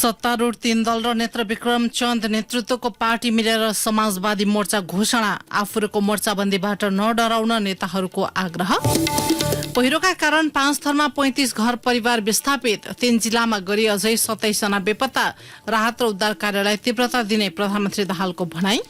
सत्तारूढ़ तीन दल र नेत्र विक्रम चन्द नेतृत्वको पार्टी मिलेर समाजवादी मोर्चा घोषणा। आफूहरूको मोर्चाबन्दीबाट नडराउन नेताहरूको आग्रह। पहिरोका कारण 5 थरमा 35 घर परिवार विस्थापित। 3 जिल्लामा गरी अझै 27 जना बेपत्ता। राहत र उद्धार कार्यलाई तीव्रता दिने प्रधानमन्त्री दाहालको भनाई।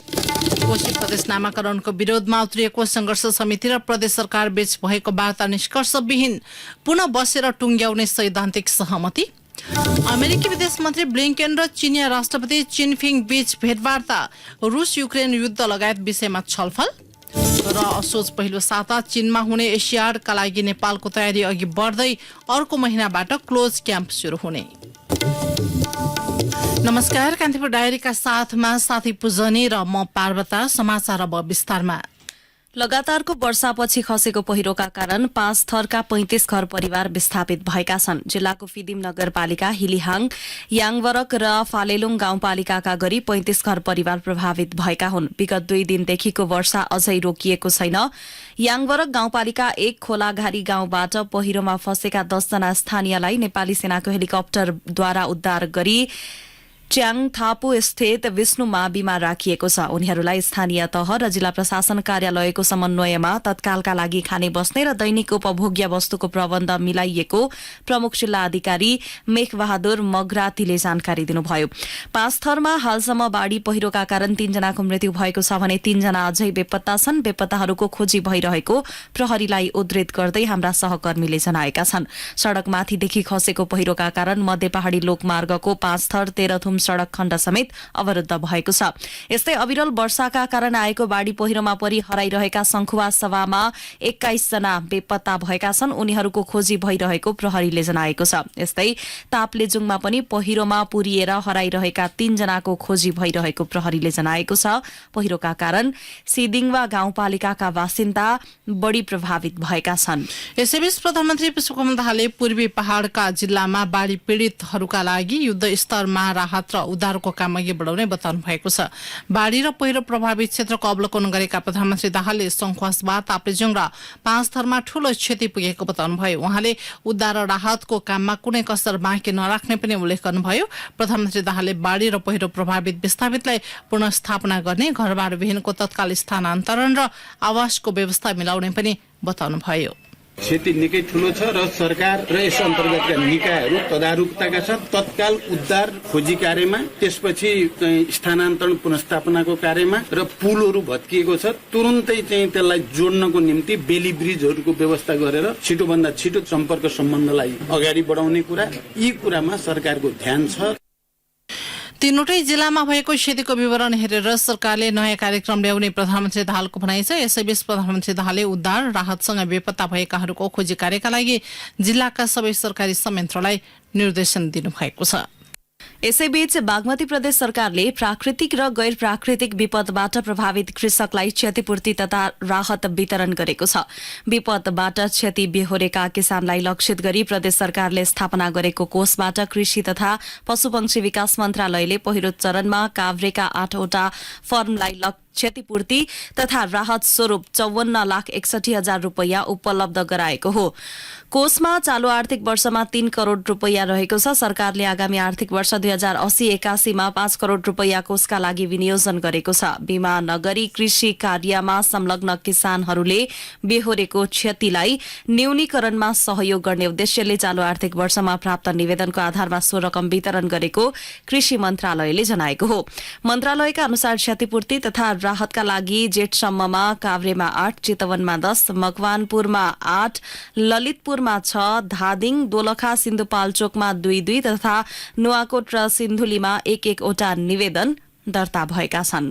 कोशी प्रदेश नामाकरणको विरोधमा उत्रिएको संघर्ष समिति र प्रदेश सरकार बीच भएको वार्ता निष्कर्षविहीन। पुनः बसेर टुंग्याउने सैद्धान्तिक सहमति। अमेरिकी विदेश मन्त्री ब्लिंकेन र चीनिया राष्ट्रपति चिनफिङ बीच भेटवार्ता। रूस युक्रेन युद्ध लगायत विषयमा छलफल। र असोज पहिलो साता चीनमा हुने एसियाडका लागि नेपालको तयारी अघि बढ्दै अर्को महिनाबाट क्लोज क्याम्प शुरू हुने। नमस्कार, कान्तिपुर डायरीका साथमा साथी पूजनी र म पार्वता। समाचार अब विस्तारमा। लगातारको वर्षापछि खसेको पहिरोका कारण 5 थरका 35 घर परिवार विस्थापित भएका छन्। जिल्लाको फिदिम नगरपालिका, हिलिहाङ, याङवरक र फालेलुङ गाउँपालिकाका गरी 35 घर परिवार प्रभावित भएका हुन्। विगत 2 दिनदेखिको वर्षा अझै रोकिएको छैन। याङवरक गाउँपालिका 1 खोलाघारी गाउँबाट पहिरोमा फँसेका 10 जना स्थानीयलाई नेपाली सेनाको हेलिकप्टरद्वारा उद्धार गरी च्याङथापु स्थित विष्णु माविमा राखिएको छ। उनीहरूलाई स्थानीय तह र जिल्ला प्रशासन कार्यालयको समन्वयमा तत्कालका लागि खाने बस्ने र दैनिक उपभोग्य वस्तुको प्रबन्ध मिलाइएको प्रमुख जिल्ला अधिकारी मेघबहादुर मगरातीले जानकारी दिनुभयो। 5 थरमा हालसम्म बाढ़ी पहिरोका कारण 3 जनाको मृत्यु भएको छ भने 3 जना अझै बेपत्ता छन्। बेपत्ताहरूको खोजी भइरहेको प्रहरीलाई उद्धृत गर्दै हाम्रा सहकर्मीले जनाएका छन्। सड़कमाथिदेखि खसेको पहिरोका कारण मध्य पहाड़ी लोकमार्गको 5 थर 13 थुम सड़क खण्ड समेत अवरुद्ध भएको छ। यस्तै अविरल वर्षाका कारण आएको बाढ़ी पहिरोमा परि हराइरहेका संखुवा सभामा 21 जना बेपत्ता भएका छन्। उनीहरूको खोजी भइरहेको प्रहरीले जनाएको छ। यस्तै ताप्लेजुङमा पनि पहिरोमा पुरिएर हराइरहेका 3 जनाको खोजी भइरहेको प्रहरीले जनाएको छ। पहिरोका कारण सिदिङवा गाउँपालिकाका बासिन्दा बढ़ी प्रभावित भएका छन्। यसैबीच प्रधानमन्त्री पुष्पकमल दाहालले पूर्वी पहाड़का जिल्लामा बाढ़ी पीड़ितहरूका लागि युद्ध स्तरमा राहत र उद्धारको काम अघि बढाउने बताउनु भएको छ। बाढ़ी र पहिरो प्रभावित क्षेत्रको अवलोकन गरेका प्रधानमन्त्री दाहालले संखुवासभा, ताप्लेजुङ र 5 थरमा ठूलो क्षति पुगेको बताउनुभयो। उहाँले उद्धार र राहतको काममा कुनै कसर बाँकी नराख्ने पनि उल्लेख गर्नुभयो। प्रधानमन्त्री दाहालले बाढ़ी र पहिरो प्रभावित विस्थापितलाई पुनर्स्थापना गर्ने, घरबार विहीनको तत्काल स्थानान्तरण र आवासको व्यवस्था मिलाउने पनि बताउनुभयो। क्षति निकै ठूलो छ र सरकार र यस अन्तर्गतका निकायहरू तदारुकताका साथ तत्काल उद्धार खोजी कार्यमा, त्यसपछि स्थानान्तरण पुनर्स्थापनाको कार्यमा र पुलहरू भत्किएको छ तुरुन्तै त्यसलाई जोड्नको निम्ति बेली ब्रिजहरूको व्यवस्था गरेर छिटोभन्दा छिटो सम्पर्क सम्बन्धलाई अगाडि बढाउने कुरा, यी कुरामा सरकारको ध्यान छ। तीनवटै जिल्लामा भएको क्षतिको विवरण हेरेर सरकारले नयाँ कार्यक्रम ल्याउने प्रधानमन्त्री दाहालको भनाइ छ। यसैबीच प्रधानमन्त्री दाहालले उद्धार राहतसँग बेपत्ता भएकाहरूको खोजी कार्यका लागि जिल्लाका सबै सरकारी संयन्त्रलाई निर्देशन दिनुभएको छ। यसैबीच बागमती प्रदेश सरकारले प्राकृतिक र गैर प्राकृतिक विपदबाट प्रभावित कृषकलाई क्षतिपूर्ति तथा राहत वितरण गरेको छ। विपदबाट क्षति बेहोरेका किसानलाई लक्षित गरी प्रदेश सरकारले स्थापना गरेको कोषबाट कृषि तथा पशुपक्षी विकास मन्त्रालयले पहिलो चरणमा काभ्रेका 8वटा फर्मलाई क्षतिपूर्ति तथा राहत स्वरूप 54,61,000 रूपैयाँ उपलब्ध गराएको हो। कोषमा चालू आर्थिक वर्षमा 3 करोड़ रूपैयाँ रहेको छ। सरकारले आगामी आर्थिक वर्ष 2080-81 मा 5 करोड़ रूपैयाँ कोषका लागि विनियोजन गरेको छ। बीमा नगरी कृषि कार्यमा संलग्न किसानहरूले बेहोरेको क्षतिलाई न्यूनीकरणमा सहयोग गर्ने उद्देश्यले चालू आर्थिक वर्षमा प्राप्त निवेदनको आधारमा सो रकम वितरण गरेको कृषि मन्त्रालयले जनाएको हो। मन्त्रालयका अनुसार क्षतिपूर्ति तथा राहतका लागि जेठसम्ममा काभ्रेमा 8, चितवनमा 10, मकवानपुरमा 8, ललितपुरमा 6, धादिङ, दोलखा, सिन्धुपाल्चोकमा 2-2 तथा नुवाकोट र सिन्धुलीमा 1-1 वटा निवेदन दर्ता भएका छन्।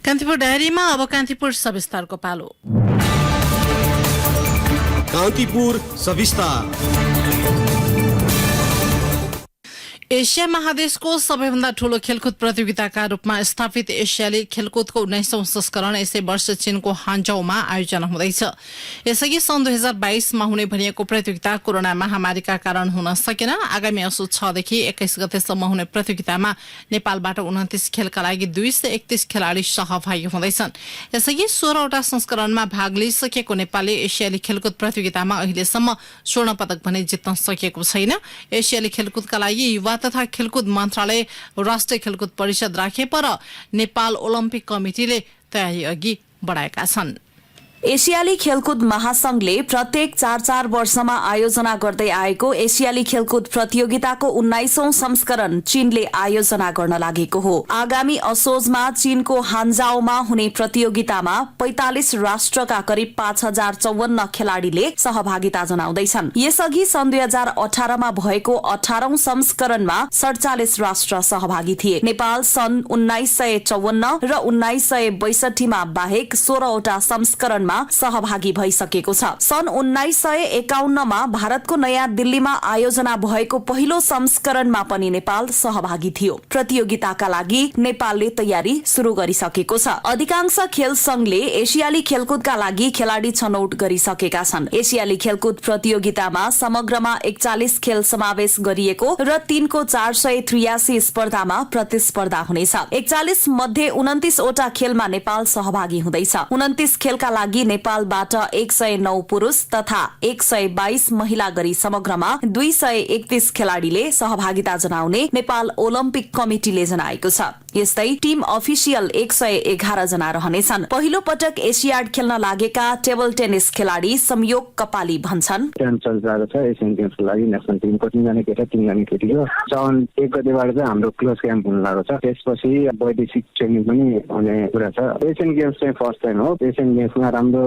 कान्तिपुर डायरीमा अब कान्तिपुर सविस्तारको पालो। कान्तिपुर सविस्तार। एसिया महादेशको सबैभन्दा ठूलो खेलकुद प्रतियोगिताका रूपमा स्थापित एसियाली खेलकुदको 19औं संस्करण यसै वर्ष चीनको हान्जाउमा आयोजना हुँदैछ। यसअघि सन् 2022मा हुने भनिएको प्रतियोगिता कोरोना महामारीका कारण हुन सकेन। आगामी असोज 6 देखि 21 गतेसम्म हुने प्रतियोगितामा नेपालबाट 29 खेलका लागि 231 खेलाड़ी सहभागी हुँदैछन्। यसअघि 16वटा संस्करणमा भाग लिइसकेको नेपालले एसियाली खेलकुद प्रतियोगितामा अहिलेसम्म स्वर्ण पदक भने जित्न सकेको छैन। एसियाली खेलकुदका लागि युवा तथा खेलकुद मन्त्रालय राष्ट्रिय खेलकुद परिषद राखे पर नेपाल ओलम्पिक कमिटिले तयारी अघि बढाएका छन्। एसियाली खेलकुद महासंघले प्रत्येक 4-4 वर्षमा आयोजना गर्दै आएको एसियाली खेलकुद प्रतियोगिताको 19औं संस्करण चीनले आयोजना गर्न लागेको हो। आगामी असोजमा चीनको हान्जाओमा हुने प्रतियोगितामा 45 राष्ट्रका करिब 5054 खेलाड़ीले सहभागिता जनाउँदैछन्। यसअघि सन् 2018मा भएको 18औं संस्करणमा 47 राष्ट्र सहभागी थिए। नेपाल सन् 1954 र 1962मा बाहेक 16वटा संस्करणमा सहभागी भइसकेको छ। सन् 1951मा भारतको नयाँ दिल्लीमा आयोजना भएको पहिलो संस्करणमा पनि नेपाल सहभागी थियो। प्रतियोगिताका लागि नेपालले तयारी शुरू गरिसकेको छ। अधिकांश खेल संघले एसियाली खेलकुदका लागि खेलाड़ी छनौट गरिसकेका छन्। एसियाली खेलकुद प्रतियोगितामा समग्रमा 41 खेल समावेश गरिएको र 3को 483 स्पर्धामा प्रतिस्पर्धा हुनेछ। 41 मध्ये 29 वटा खेलमा नेपाल सहभागी हुँदैछ। 29 खेलका लागि नेपालबाट 109 पुरुष तथा 122 महिला गरी समग्रमा 231 खेलाड़ीले सहभागिता जनाउने नेपाल ओलम्पिक कमिटिले जनाएको छ। यस्तै टीम अफिसियल 111 जना रहनेछन्। पहिलो पटक एसियाड खेल्न लागेका टेबल टेनिस खेलाड़ी संयोग कपाली भन्छन्, एसियन गेम्सको लागि नेसनल टिमको 3 जना केटा 3 जना केटी हो। साउन 1 गतेबाट चाहिँ हाम्रो क्लोज क्याम्प हुन लागेको छ। त्यसपछि वैदेशिक ट्रेनिङ पनि हुने कुरा छ। एसियन गेम्स चाहिँ फर्स्ट टाइम हो। एसियन गेम्समा राम्रो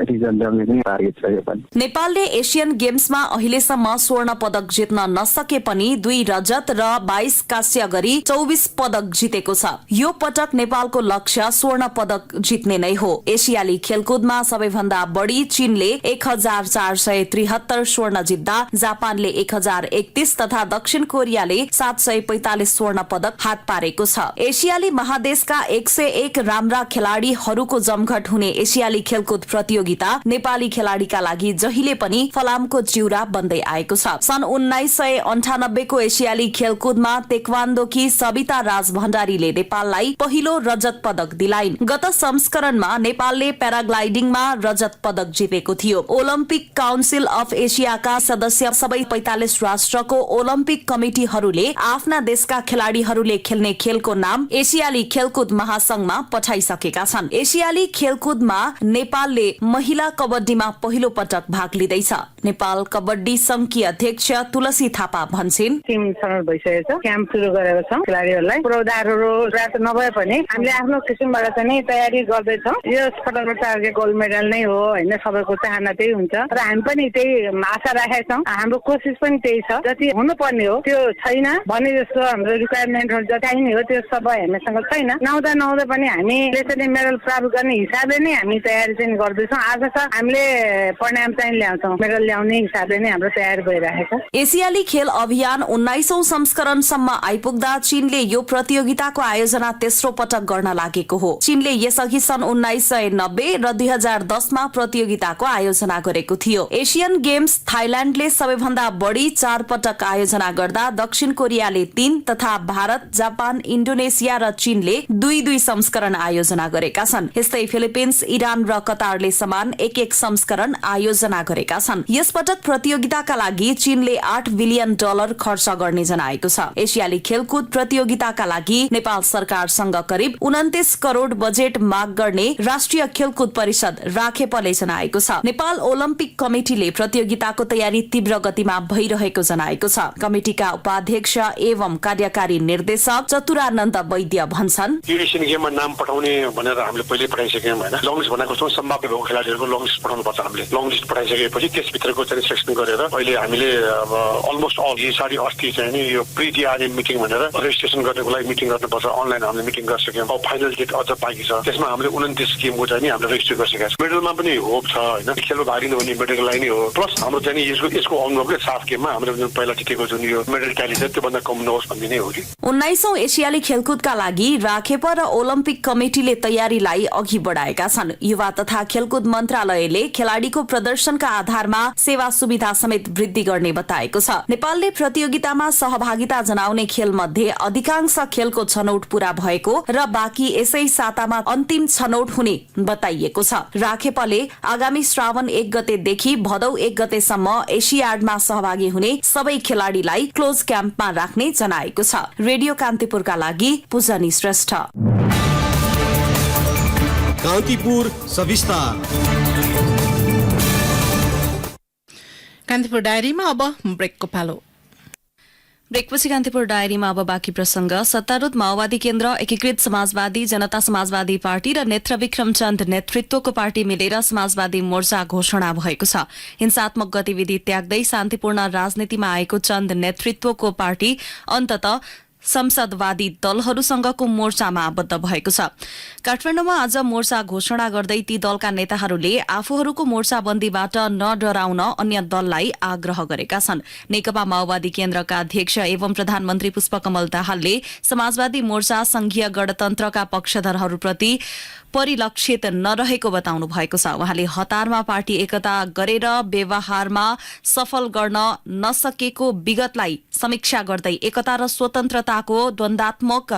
रिजल्ट ल्याउने पनि टार्गेट छ योपालि। नेपालले एसियन गेम्समा अहिलेसम्म स्वर्ण पदक जित्न नसके पनि 2 रजत र 22 कांस्य गरी 24 पदक जितेको छ। यो पटक नेपालको लक्ष्य स्वर्ण पदक जित्ने नै हो। एसियाली खेलकुदमा सबैभन्दा बढ़ी चीनले 1473 स्वर्ण जित्दा जापानले 1031 तथा दक्षिण कोरियाले 745 स्वर्ण पदक हात पारेको छ। एसियाली महादेशका 101 राम्रा खेलाड़ीहरूको जमघट हुने एसियाली खेलकुद प्रतियोगिता नेपाली खेलाड़ीका लागि जहिले पनि फलामको चिउरा बन्दै आएको छ। सन् 1998 को एसियाली खेलकुदमा तेक्वान्दोकी सबिता राज भण्डारीले नेपाललाई पहिलो रजत पदक दिलाइन्। गत संस्करणमा नेपालले प्याराग्लाइडिङमा रजत पदक जितेको थियो। ओलम्पिक काउन्सिल अफ एसियाका सदस्य सबै 45 राष्ट्रको ओलम्पिक कमिटिहरूले आफ्ना देशका खेलाड़ीहरूले खेल्ने खेलको नाम एसियाली खेलकुद महासंघमा पठाइसकेका छन्। एसियाली खेलकुदमा नेपालले महिला कबड्डीमा पहिलो पटक भाग लिँदैछ। नेपाल कबड्डी संघकी अध्यक्ष तुलसी थापा भन्छन्, टिम छनौट भइसकेको छ। क्याम्प सुरु गरेको छौं। खेलाड़ीहरूलाई पूर्वाधारहरू प्राप्त नभए पनि हामीले आफ्नो किसिमबाट चाहिँ तयारी गर्दैछौँ। यो पटकको टार्गेट गोल्ड मेडल नै हो हैन, सबैको चाहना त्यही हुन्छ र हामी पनि त्यही आशा राखेका छौँ। हाम्रो कोसिस पनि त्यही छ। जति हुनुपर्ने हो त्यो छैन भने जस्तो हाम्रो रिक्वायरमेन्टहरू जति चाहिने हो त्यो सबै हामीसँग छैन। नहुँदा पनि हामीले चाहिँ मेडल प्राप्त गर्ने हिसाबले नै हामी तयारी चाहिँ गर्दैछौँ। आज त हामीले परिणाम चाहिँ ल्याउँछौँ। मेडल ल्याउने हिसाबले नै हाम्रो तयारी भइरहेको छ। एसियाली खेल अभियान 19औं संस्करणसम्म आइपुग्दा चीनले यो प्रतियोगिताको आयोजना तेस्रो पटक गर्न लागेको हो। चीनले यसअघि सन् 1990 र 2010मा प्रतियोगिताको आयोजना गरेको थियो। एसियन गेम्स थाइल्याण्डले सबैभन्दा बढ़ी 4 पटक आयोजना गर्दा दक्षिण कोरियाले 3 तथा भारत, जापान, इन्डोनेसिया र चीनले 2-2 संस्करण आयोजना गरेका छन्। यस्तै फिलिपिन्स, इरान र कतारले समान 1-1 संस्करण आयोजना गरेका छन्। यस पटक प्रतियोगिताका लागि चीनले $8 बिलियन खर्च गर्ने जनाएको छ। एसियाली खेलकुद प्रतियोगिताका लागि नेपाल सरकारसँग करिब 29 करोड़ बजेट माग गर्ने राष्ट्रिय खेलकुद परिषद राखेपले जनाएको छ। नेपाल ओलम्पिक कमिटिले प्रतियोगिताको तयारी तीव्र गतिमा भइरहेको जनाएको छ। कमिटिका उपाध्यक्ष एवं कार्यकारी निर्देशक चतुरानन्द वैद्य भन्छन्, एसियन गेममा नाम पठाउने भनेर हामीले पहिले पठाइसक्यौं हैन। लङ्स भनेको छौं सम्भाव्य भएको खेलाडीहरूको लङ लिस्ट पठाउनुपर्छ। हामीले लङ लिस्ट पठाइसकेपछि त्यसभित्रको चाहिँ सेलेक्सन गरेर अहिले हामीले अब अलमोस्ट अल हिसाबी अस्ति चाहिँ नि यो प्रि डिआरएम मिटिङ भनेर रेजिस्ट्रेसन गर्नको लागि मिटिङ गर्नुपर्छ। अनलाइन हामीले मिटिङ गरिसक्यौँ। अब फाइनल डेट अझ बाँकी छ। त्यसमा हामीले 29 टिमको चाहिँ नि हामीले रेजिस्टर गरिसकेका छौँ। मेडलमा पनि होप छ होइन, खेलमा भाग लिनु भने मेडलको लागि नै हो। प्लस हाम्रो चाहिँ नि यसको अनुभवले 7 गेममा हामीले जुन पहिला जितेको जुन यो मेडल ट्याली छ त्योभन्दा कम नहोस् भन्ने नै हो कि। 19औं एसियाली खेलकुदका लागि राखेप र ओलम्पिक कमिटिले तयारीलाई अघि बढाएका छन्। युवा तथा खेलकुद मन्त्रालयले खेलाडीको प्रदर्शनका आधारमा सेवा सुविधा समेत वृद्धि गर्ने बताएको छ। नेपालले प्रतियोगितामा सहभागिता जनाउने खेल मध्ये अधिकांश खेलको छनौट पूरा भएको र बाँकी यसै सातामा अन्तिम छनौट हुने बताइएको छ। राखेपले आगामी श्रावण 1 गतेदेखि भदौ 1 गतेसम्म एसियाडमा सहभागी हुने सबै खेलाडीलाई क्लोज क्याम्पमा राख्ने जनाएको छ। रेडियो कान्तिपुरका लागि पूजनी श्रेष्ठ। कान्तिपुर सविस्ता। कान्तिपुर डायरीमा अब ब्रेकको पालो। ब्रेकपछि कान्तिपुर डायरीमा अब बाँकी प्रसंग। सत्तारूढ़ माओवादी केन्द्र, एकीकृत समाजवादी, जनता समाजवादी पार्टी र नेत्रविक्रम चन्द नेतृत्वको पार्टी मिलेर समाजवादी मोर्चा घोषणा भएको छ। हिंसात्मक गतिविधि त्याग्दै शान्तिपूर्ण राजनीतिमा आएको चन्द नेतृत्वको पार्टी अन्ततः संसदवादी दलहरूसँगको मोर्चामा आबद्ध भएको छ। काठमाडौँमा आज मोर्चा घोषणा गर्दै ती दलका नेताहरूले आफूहरूको मोर्चाबन्दीबाट नडराउन अन्य दललाई आग्रह गरेका छन्। नेकपा माओवादी केन्द्रका अध्यक्ष एवं प्रधानमन्त्री पुष्पकमल दाहालले समाजवादी मोर्चा संघीय गणतन्त्रका पक्षधरहरूप्रति परिलक्षित नरहेको बताउनु भएको छ। उहाँले हतारमा पार्टी एकता गरेर व्यवहारमा सफल गर्न नसकेको विगतलाई समीक्षा गर्दै एकता र स्वतन्त्रताको द्वन्द्वात्मक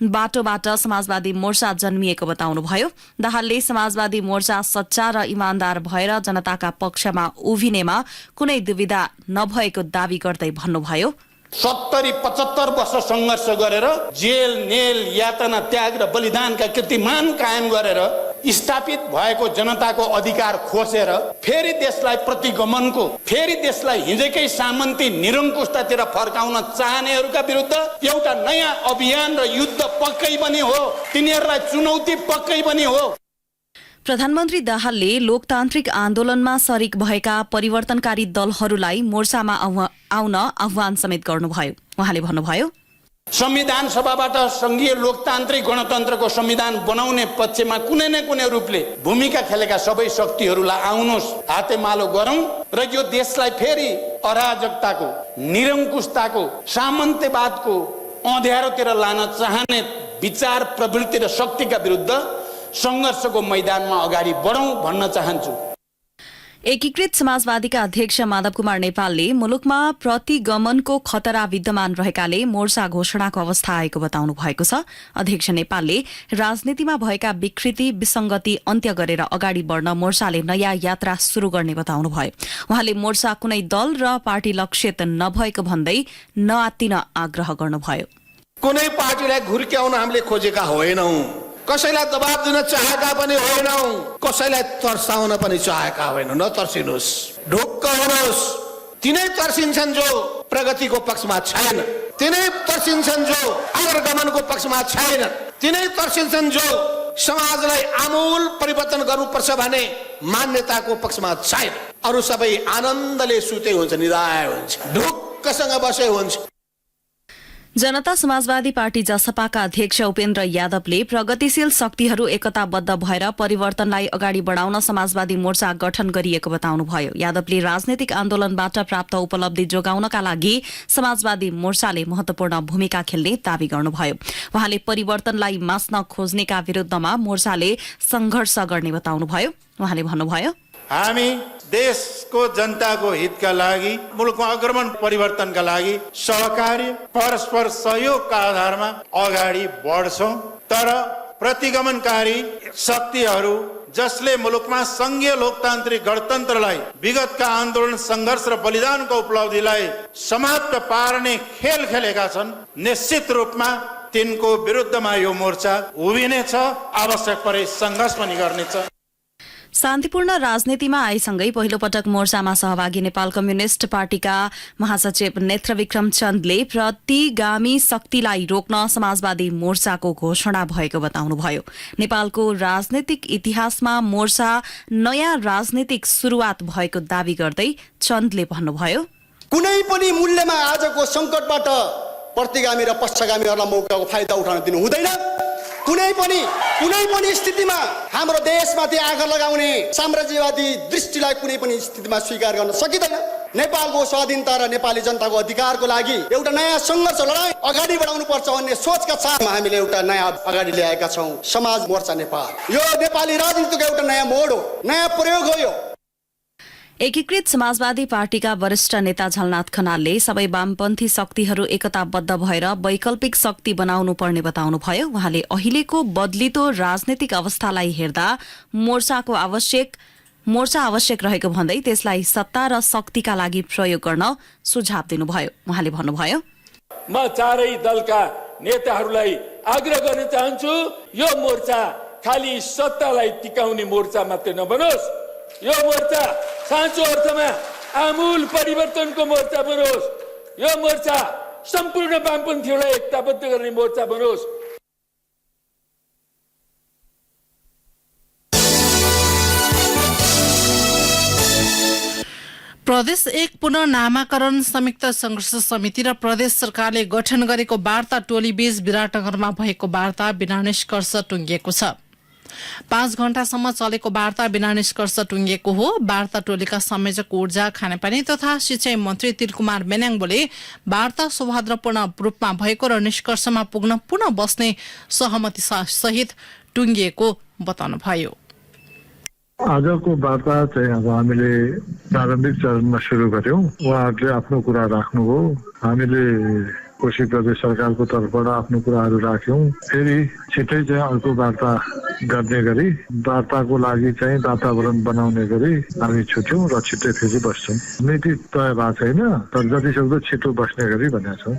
बाटोबाट समाजवादी मोर्चा जन्मिएको बताउनुभयो। दाहालले समाजवादी मोर्चा सच्चा र इमान्दार भएर जनताका पक्षमा उभिनेमा कुनै दुविधा नभएको दावी गर्दै भन्नुभयो। 70-75 वर्ष संघर्ष गरेर जेल नेल यातना त्याग र बलिदानका कीर्तिमान कायम गरेर स्थापित भएको जनताको अधिकार खोसेर फेरि देशलाई प्रतिगमनको, फेरि देशलाई हिजोकै सामन्ती निरङ्कुशतातिर फर्काउन चाहनेहरूका विरुद्ध एउटा नयाँ अभियान र युद्ध पक्कै पनि हो। तिनीहरूलाई चुनौती पक्कै पनि हो। प्रधानमन्त्री दाहालले लोकतान्त्रिक आन्दोलनमा सरिक भएका परिवर्तनकारी दलहरूलाई मोर्चामा आउन आह्वान समेत गर्नुभयो। उहाँले भन्नुभयो, संविधान सभाबाट संघीय लोकतान्त्रिक गणतन्त्रको संविधान बनाउने पक्षमा कुनै न कुनै रूपले भूमिका खेलेका सबै शक्तिहरूलाई आउनुहोस्, हातेमालो गरौं र यो देशलाई फेरि अराजकताको, निरङ्कुशताको, सामन्त्यवादको अँध्यारोतिर लान चाहने विचार प्रवृत्ति र शक्तिका विरुद्ध संघर्षको मैदानमा अगाडि बढौं भन्न चाहन्छु। एकीकृत समाजवादीका अध्यक्ष माधव कुमार नेपालले मुलुकमा प्रतिगमनको खतरा विद्यमान रहेकाले मोर्चा घोषणाको अवस्था आएको बताउनु भएको छ। अध्यक्ष नेपालले राजनीतिमा भएका विकृति विसंगति अन्त्य गरेर अगाडि बढ्न मोर्चाले नयाँ यात्रा शुरू गर्ने बताउनुभयो। उहाँले मोर्चा कुनै दल र पार्टी लक्षित नभएको भन्दै नआत्तिन आग्रह गर्नुभयो। कुनै पार्टीलाई घुर्क्याउन हामीले खोजेका होइनौं, कसैलाई दबाब दिन चाहेका पनि होइनौं, कसैलाई तर्साउन पनि चाहेका होइनौं। नतर्सिनुहोस्, ढुक्क हुनुहोस्। तिनै तर्सिन्छन् जो प्रगतिको पक्षमा छैन, तिनै तर्सिन्छन् जो अग्रगमनको पक्षमा छैन, तिनै तर्सिन्छन् जो समाजलाई आमूल परिवर्तन गर्नुपर्छ भने मान्यताको पक्षमा छैन। अरू सबै आनन्दले सुते हुन्छ, निधाय हुन्छ, ढुक्कसँग बसे हुन्छ। जनता समाजवादी पार्टी जसपाका अध्यक्ष उपेन्द्र यादवले प्रगतिशील शक्तिहरू एकताबद्ध भएर परिवर्तनलाई अगाडि बढाउन समाजवादी मोर्चा गठन गरिएको बताउनुभयो। यादवले राजनैतिक आन्दोलनबाट प्राप्त उपलब्धि जोगाउनका लागि समाजवादी मोर्चाले महत्वपूर्ण भूमिका खेल्ने दावी गर्नुभयो। उहाँले परिवर्तनलाई मास्न खोज्नेका विरुद्धमा मोर्चाले संघर्ष गर्ने बताउनुभयो। उहाँले भन्नुभयो, हामी देशको जनताको हितका लागि, मुलुकमा अग्रगमन परिवर्तनका लागि सहकारी परस्पर सहयोगका आधारमा अगाडि बढ्छौं। तर प्रतिगमनकारी शक्तिहरू जसले मुलुकमा संघीय लोकतान्त्रिक गणतन्त्रलाई, विगतका आन्दोलन संघर्ष र बलिदानको उपलब्धिलाई समाप्त पार्ने खेल खेलेका छन्, निश्चित रूपमा तिनको विरुद्धमा यो मोर्चा उभिनेछ, आवश्यक परे संघर्ष पनि गर्नेछ। शान्तिपूर्ण राजनीतिमा आइसँगै पहिलो पटक मोर्चामा सहभागी नेपाल कम्युनिष्ट पार्टीका महासचिव नेत्रविक्रम चन्दले प्रतिगामी शक्तिलाई रोक्न समाजवादी मोर्चाको घोषणा भएको बताउनुभयो। नेपालको राजनीतिक इतिहासमा मोर्चा नयाँ राजनीतिक शुरूआत भएको दावी गर्दै चन्दले भन्नुभयो, कुनै पनि मूल्यमा आजको संकटबाट प्रतिगामी र पक्षगामीहरूलाई मौकाको फाइदा उठाउन दिनु हुँदैन। कुनै पनि स्थितिमा हाम्रो देशमाथि आँखा लगाउने साम्राज्यवादी दृष्टिलाई कुनै पनि स्थितिमा स्वीकार गर्न सकिँदैन। नेपालको स्वाधीनता र नेपाली जनताको अधिकारको लागि एउटा नयाँ सङ्घर्ष लडाई अगाडि बढाउनु पर्छ भन्ने सोचका साथमा हामीले एउटा नयाँ अगाडि ल्याएका छौँ, समाज मोर्चा नेपाल। यो नेपाली राजनीतिको एउटा नयाँ मोड हो, नयाँ प्रयोग हो। यो एकीकृत समाजवादी पार्टीका वरिष्ठ नेता झलनाथ खनालले सबै वामपन्थी शक्तिहरू एकताबद्ध भएर वैकल्पिक शक्ति बनाउनु पर्ने बताउनुभयो। उहाँले अहिलेको बदलिदो राजनीतिक अवस्थालाई हेर्दा मोर्चा आवश्यक रहेको भन्दै त्यसलाई सत्ता र शक्तिका लागि प्रयोग गर्न सुझाव दिनुभयो। उहाँले भन्नुभयो, म चारै दलका नेताहरूलाई आग्रह गर्न चाहन्छु, यो मोर्चा खाली सत्तालाई टिकाउने मोर्चा मात्रै नबनोस्, यो मोर्चा साँचो अर्थमा आमूल परिवर्तनको मोर्चा बनोस्, यो मोर्चा सम्पूर्ण वामपन्थीहरूलाई एकताबद्ध गर्ने मोर्चा बनोस्। प्रदेश 1 पुनः नामाकरण संयुक्त संघर्ष समिति र प्रदेश सरकारले गठन गरेको वार्ता टोली बीच विराटनगरमा भएको वार्ता बिना निष्कर्ष टुङ्गिएको छ। 5 घण्टासम्म चलेको वार्ता बिना निष्कर्ष टुङ्गिएको हो। वार्ता टोलीका संयोजक ऊर्जा, खानेपानी तथा सिंचाई मन्त्री तिलकुमार मेन्याङबोले वार्ता सौहार्दपूर्ण रूपमा भएको र निष्कर्षमा पुग्न पुनः बस्ने सहमति सहित टुङ्गिएको बताउनुभयो। आजको वार्ता चाहिँ अब हामीले प्रारम्भिक चरणमा सुरु गर्यौं। उहाँहरूले आफ्नो कुरा राख्नुभयो, हामीले कोशी प्रदेश सरकारको तर्फबाट आफ्नो कुराहरू राख्यौं। फेरि छिटै चाहिँ अर्को वार्ता गर्ने गरी वार्ताको लागि चाहिँ वातावरण बनाउने गरी हामी छुट्यौं र छिट्टै फेरि बस्छौं। मिति तय भएको छैन, तर जतिसक्दो छिटो बस्ने गरी भनेका छौं।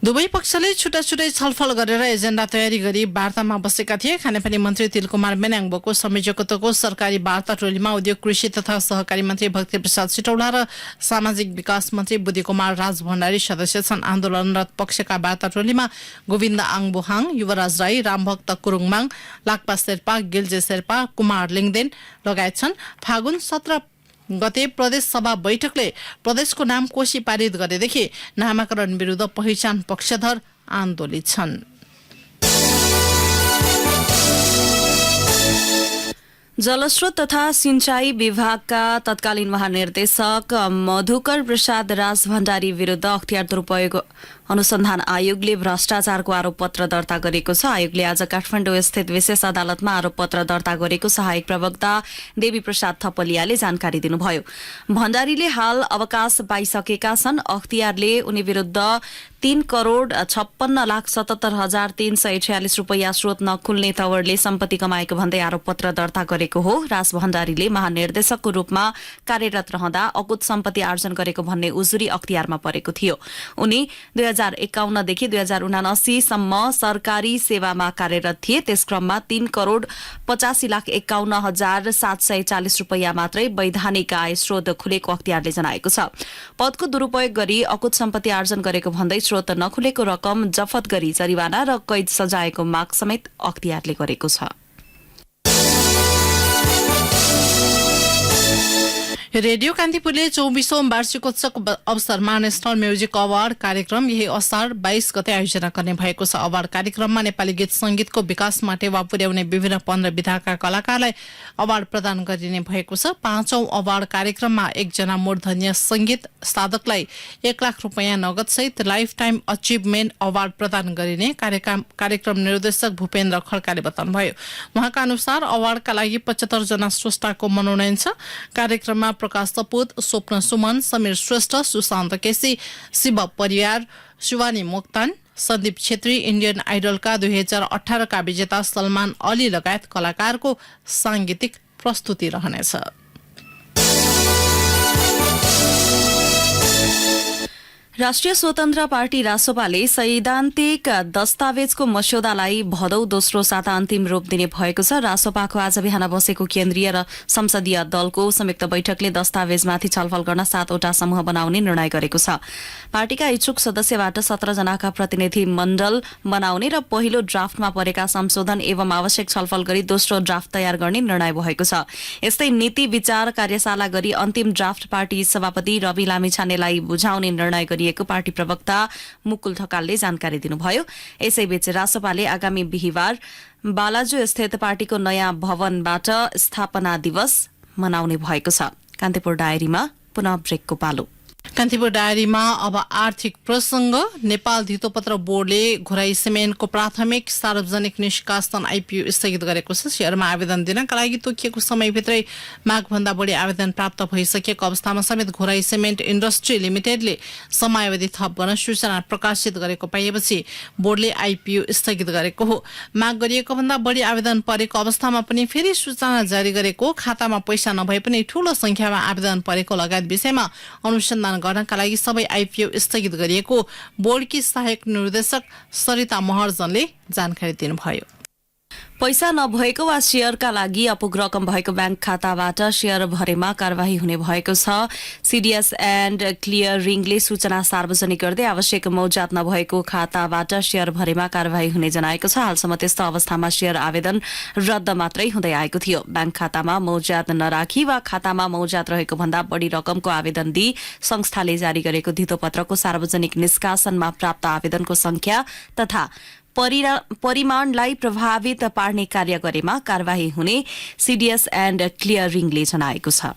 दुवै पक्षले छुट्टा छुट्टै छलफल गरेर एजेन्डा तयारी गरी वार्तामा बसेका थिए। खानेपानी मन्त्री तिलकुमार मेन्याङबोको संयोजकत्वको सरकारी वार्ता टोलीमा उद्योग, कृषि तथा सहकारी मन्त्री भक्ति प्रसाद सिटौला र सामाजिक विकास मन्त्री बुद्धि कुमार राजभण्डारी सदस्य छन्। आन्दोलनरत पक्षका वार्ता टोलीमा गोविन्द आङबुहाङ, युवराज राई, रामभक्त कुरुङमाङ, लाक्पा शेर्पा, गिल्जे शेर्पा, कुमार लिङदेन लगायत छन्। फागुन 17 गते प्रदेश सभा बैठकले प्रदेशको नाम कोशी पारित गरेदेखि नामाकरण विरुद्ध पहिचान पक्षधर आन्दोलित छन्। जलस्रोत तथा सिंचाई विभागका तत्कालीन महानिर्देशक मधुकर प्रसाद राजभण्डारी विरुद्ध अख्तियार दुरूपयोग अनुसन्धान आयोगले भ्रष्टाचारको आरोपपत्र दर्ता गरेको छ। आयोगले आज काठमाडौँ स्थित विशेष अदालतमा आरोपपत्र दर्ता गरेको सहायक प्रवक्ता देवी प्रसाद थपलियाले जानकारी दिनुभयो। भण्डारीले हाल अवकाश पाइसकेका छन्। अख्तियारले उनी विरुद्ध 3,56,77,346 रुपैयाँ स्रोत नखुल्ने तवरले सम्पत्ति कमाएको भन्दै आरोपपत्र दर्ता गरेको हो। राज भण्डारीले महानिर्देशकको रूपमा कार्यरत रहँदा अकुत सम्पत्ति आर्जन गरेको भन्ने उजुरी अख्तियारमा परेको थियो। उनी 2051 देखि 2079 सम्म सरकारी सेवामा कार्यरत थिए। त्यस क्रममा 3,85,51,740 रुपैयाँ मात्रै वैधानिक आय स्रोत खुलेको अख्तियारले जनाएको छ। पदको दुरूपयोग गरी अकुत सम्पत्ति आर्जन गरेको भन्दै स्रोत नखुलेको रकम जफत गरी जरिवाना र कैद सजायको माग समेत अख्तियारले गरेको छ। रेडियो कान्तिपुरले 24औं वार्षिकोत्सवको अवसरमा नेशनल म्युजिक अवार्ड कार्यक्रम यही असार 22 गते आयोजना गर्ने भएको छ। अवार्ड कार्यक्रममा नेपाली गीत संगीतको विकासमा टेवा पुर्याउने विभिन्न 15 विधाका कलाकारलाई अवार्ड प्रदान गरिने भएको छ। 5औं अवार्ड कार्यक्रममा एकजना मूर्धन्य संगीत साधकलाई 1 लाख रुपैयाँ नगद सहित लाइफ टाइम अचिभमेन्ट अवार्ड प्रदान गरिने कार्यक्रम निर्देशक भूपेन्द्र खड्काले बताउनुभयो। उहाँका अनुसार अवार्डका लागि 75 जना स्रष्टाको मनोनयन छ। कार्यक्रममा प्रकाश सपुत, स्वप्न सुमन, समीर श्रेष्ठ, सुशान्त केसी, शिव परियार, शिवानी मोक्तान, सन्दीप छेत्री, इन्डियन आइडलका 2018 का विजेता सलमान अली लगायत कलाकारको सांगीतिक प्रस्तुति रहनेछ। राष्ट्रिय स्वतन्त्र पार्टी रासोपाले सैद्धान्तिक दस्तावेजको मस्यौदालाई भदौ दोस्रो साता अन्तिम रूप दिने भएको छ। रासोपाको आज बिहान बसेको केन्द्रीय र संसदीय दलको संयुक्त बैठकले दस्तावेजमाथि छलफल गर्न 7वटा समूह बनाउने निर्णय गरेको छ। पार्टीका इच्छुक सदस्यबाट 17 जनाका प्रतिनिधि मण्डल बनाउने र पहिलो ड्राफ्टमा परेका संशोधन एवं आवश्यक छलफल गरी दोस्रो ड्राफ्ट तयार गर्ने निर्णय भएको छ। यस्तै नीति विचार कार्यशाला गरी अन्तिम ड्राफ्ट पार्टी सभापति रवि लामिछानेलाई बुझाउने निर्णय गरिएको पार्टी प्रवक्ता मुकुल ढकालले जानकारी दिनुभयो। यसैबीच रासोपाले आगामी बिहिबार बालाजु स्थित पार्टीको नयाँ भवनबाट स्थापना दिवस मनाउने भएको छ। कान्तिपुर डायरीमा पुनः ब्रेकको पालो। कान्तिपुर डायरीमा अब आर्थिक प्रसंग। नेपाल धितोपत्र बोर्डले घोराई सिमेन्टको प्राथमिक सार्वजनिक निष्कासन आइपीओ स्थगित गरेको छ। शेयरमा आवेदन दिनका लागि तोकिएको समयभित्रै मागभन्दा बढी आवेदन प्राप्त भइसकेको अवस्थामा समेत घोराई सिमेन्ट इन्डस्ट्री लिमिटेडले समयावधि थप गर्न सूचना प्रकाशित गरेको पाइएपछि बोर्डले आइपीओ स्थगित गरेको हो। माग गरिएको भन्दा बढी आवेदन परेको अवस्थामा पनि फेरि सूचना जारी गरेको, खातामा पैसा नभए पनि ठूलो संख्यामा आवेदन परेको लगायत विषयमा अनुसन्धान गर्नका लागि सबै आइपीओ स्थगित गरिएको बोर्डकी सहायक निर्देशक सरिता महर्जनले जानकारी दिनुभयो। पैसा नभएको वा शेयरका लागि अपुग रकम भएको ब्याङ्क खाताबाट शेयर भरेमा कार्यवाही हुने भएको छ। सीडीएस एन्ड क्लियरिङले सूचना सार्वजनिक गर्दै आवश्यक मौजात नभएको खाताबाट शेयर भरेमा कार्यवाही हुने जनाएको छ। हालसम्म त्यस्तो अवस्थामा शेयर आवेदन रद्द मात्रै हुँदै आएको थियो। ब्याङ्क खातामा मौजात नराखी वा खातामा मौजात रहेको भन्दा बढी रकमको आवेदन दिई संस्थाले जारी गरेको धितोपत्रको सार्वजनिक निष्कासनमा प्राप्त आवेदनको संख्या तथा परिमाणलाई प्रभावित पार्ने कार्य गरेमा कार्यवाही हुने सीडीएस एन्ड क्लियरिङले जनाएको छ।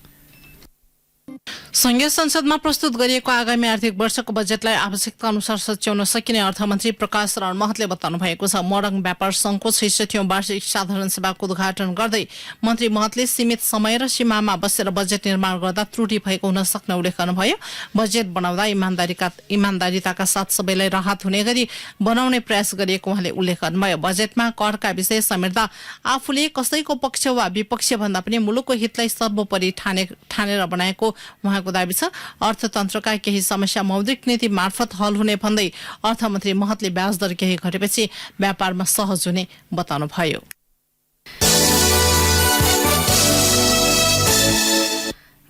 संघीय संसदमा प्रस्तुत गरिएको आगामी आर्थिक वर्षको बजेटलाई आवश्यकता अनुसार सच्याउन सकिने अर्थमन्त्री प्रकाश रण महतले बताउनु भएको छ। मोरङ व्यापार संघको 66औं वार्षिक साधारण सभाको उद्घाटन गर्दै मन्त्री महतले सीमित समय र सीमामा बसेर बजेट निर्माण गर्दा त्रुटि भएको हुन सक्ने उल्लेख गर्नुभयो। बजेट बनाउँदा इमानदारीताका साथ सबैलाई राहत हुने गरी बनाउने प्रयास गरिएको उहाँले उल्लेख गर्नुभयो। बजेटमा करका विषय समेट्दा आफूले कसैको पक्ष वा विपक्ष भन्दा पनि मुलुकको हितलाई सर्वोपरि ठानेर बनाएको उहाँको दाबी छ। अर्थतन्त्रका केही समस्या मौद्रिक नीति मार्फत हल हुने भन्दै अर्थमन्त्री महतले ब्याज दर केही घटेपछि व्यापारमा सहज हुने बताउनुभयो।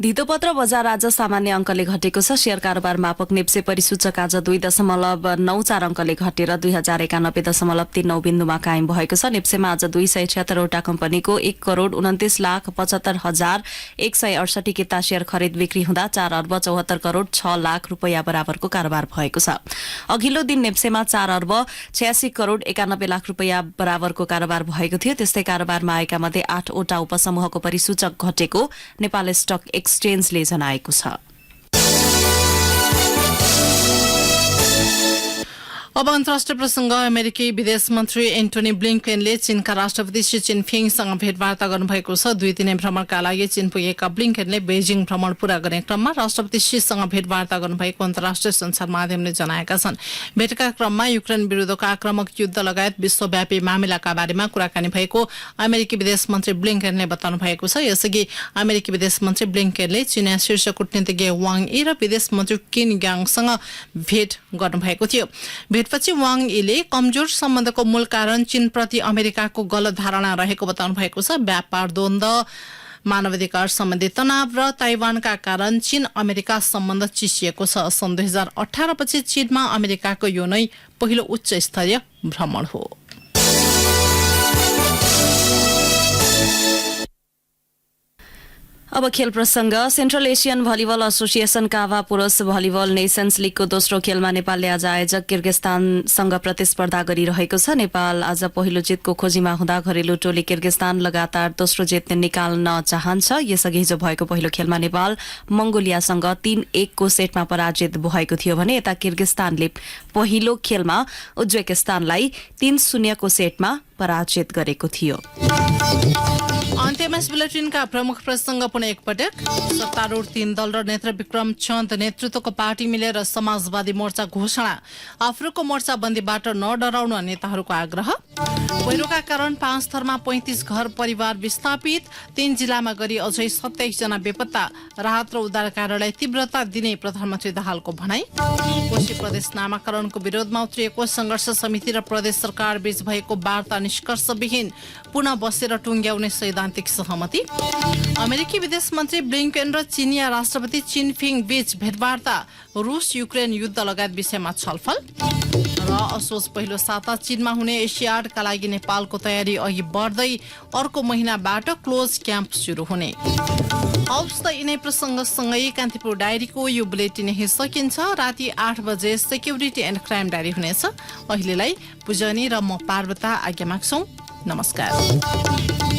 धितोपत्र बजार आज सामान्य अंकले घटेको छ। शेयर कारोबार मापक नेप्से परिसूचक आज 2.94 अंकले घटेर 2091.39 बिन्दुमा कायम भएको छ। नेप्सेमा आज 276 वटा कम्पनीको 1,29,75,168 किता शेयर खरिद बिक्री हुँदा 4 अर्ब 74 करोड़ 6 लाख रुपैयाँ बराबरको कारोबार भएको छ। अघिल्लो दिन नेप्सेमा 4 अर्ब 86 करोड़ 91 लाख रुपैयाँ बराबरको कारोबार भएको थियो। त्यस्तै कारोबारमा आएका मध्ये 8 वटा उपसमूहको परिसूचक घटेको नेपाल स्टक एक्सचेन्जले जनाएको छ। अब अन्तर्राष्ट्रिय प्रसंग। अमेरिकी विदेश मन्त्री एन्टोनी ब्लिंकेनले चीनका राष्ट्रपति शी जिनपिङसँग भेटवार्ता गर्नुभएको छ। 2 दिने भ्रमणका लागि चीन पुगेका ब्लिंकेनले बेजिङ भ्रमण पूरा गर्ने क्रममा राष्ट्रपति शीसँग भेटवार्ता गर्नुभएको अन्तर्राष्ट्रिय संचार माध्यमले जनाएका छन्। भेटका क्रममा युक्रेन विरुद्धको आक्रामक युद्ध लगायत विश्वव्यापी मामिलाका बारेमा कुराकानी भएको अमेरिकी विदेश मन्त्री ब्लिंकेनले बताउनु भएको छ। यसअघि अमेरिकी विदेश मन्त्री ब्लिंकेनले चीनिया शीर्ष कूटनीतिज्ञ वाङ यी र विदेश मन्त्री किन ग्याङसँग भेट गर्नुभएको थियो। भेटपछि वाङ यीले कमजोर सम्बन्धको मूल कारण चीनप्रति अमेरिकाको गलत धारणा रहेको बताउनु भएको छ। व्यापार द्वन्द, मानवाधिकार सम्बन्धी तनाव र ताइवानका कारण चीन अमेरिका सम्बन्ध चिसिएको छ। सन् 2018 पछि चीनमा अमेरिकाको यो नै पहिलो उच्च स्तरीय भ्रमण हो। अब खेल प्रसंग। सेन्ट्रल एसियन भलिबल एसोसिएसन काभा पुरुष भलिबल नेसन्स लीगको दोस्रो खेलमा नेपालले आज आयोजक किर्गिस्तानसँग प्रतिस्पर्धा गरिरहेको छ। नेपाल आज पहिलो जितको खोजीमा हुँदा घरेलु टोली किर्गिस्तान लगातार दोस्रो जित निकाल्न चाहन्छ। यसअघि हिजो भएको पहिलो खेलमा नेपाल मंगोलियासँग 3-1 को सेटमा पराजित भएको थियो भने यता किर्गिस्तानले पहिलो खेलमा उज्बेकिस्तानलाई 3-0 को सेटमा पराजित गरेको थियो। अन्त्यमा एसएमएस बुलेटिनका प्रमुख प्रसंग पुनः एकपटक। सत्तारूढ़ 3 दल र नेत्र विक्रम चन्द नेतृत्वको पार्टी मिलेर समाजवादी मोर्चा घोषणा। आफूको मोर्चाबन्दीबाट नडराउन नेताहरूको आग्रह। पहिरोका कारण 5 थरमा 35 घर परिवार विस्थापित। 3 जिल्लामा गरी अझै 27 जना बेपत्ता। राहत र उद्धार कार्यलाई तीव्रता दिने प्रधानमन्त्री दाहालको भनाई। कोशी प्रदेश नामाकरणको विरोधमा उत्रिएको संघर्ष समिति र प्रदेश सरकार बीच भएको वार्ता निष्कर्षविहीन। पुनः बसेर टुङ्ग्याउने सैद्धान्तिक सहमति। अमेरिकी विदेश मन्त्री ब्लिंकन र चीनिया राष्ट्रपति चिनफिङ बीच भेटवार्ता। रूस युक्रेन युद्ध लगायत विषयमा छलफल। र असोज पहिलो साता चीनमा हुने एसियाडका लागि नेपालको तयारी अघि बढ्दै अर्को महिनाबाट क्लोज क्याम्प सुरु हुने। हवस् त यिनै प्रसङ्गसँगै कान्तिपुर डायरीको यो बुलेटिन यही सकिन्छ। राति 8 बजे सेक्युरिटी एन्ड क्राइम डायरी हुनेछ। अहिलेलाई पुजनी र म पार्वता आज्ञा माग्छौं। नमस्कार।